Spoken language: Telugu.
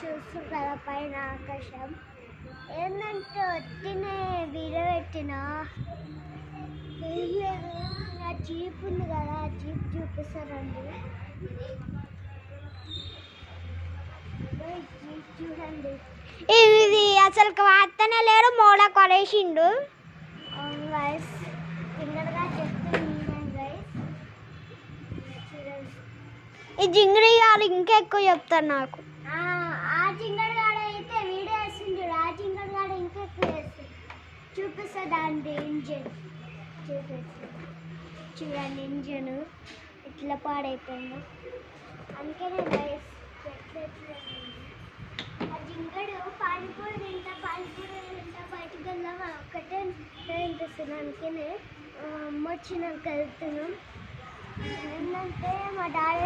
చూస్తారు కదా పైన ఆకాశం. ఏంటంటే వచ్చినే వీడియో పెట్టిన ఏం లేదు, నా జీప్ ఉంది కదా, ఆ జీప్ చూపిస్తారండి. జీప్ చూడండి, ఇది అసలు వార్తనే లేరు, మోడ కొలేసిండు. అవును గైస్, సింగర్గా చెప్తున్నాను గైస్. ఈ జింగిడి గారు ఇంకా ఎక్కువ చెప్తారు నాకు. ఆ జింగడి గాడు అయితే వీడియో వేసిండు, ఆ జింగడి గాడు ఇంకా ఎక్కువ వేస్తుంది. చూపిస్తుంది అండి ఇంజన్, చూపిస్తుంది చూడండి ఇంజన్ ఇట్లా పాడైపోయింది. అందుకనే గైస్ ఆ జింగడు పానీపూరి తింటా బయటికి వెళ్దామా ఒక్కటే అనిపిస్తుంది. అందుకనే అమ్మ వచ్చినాక వెళ్తున్నాం. ఏంటంటే మా డాడీ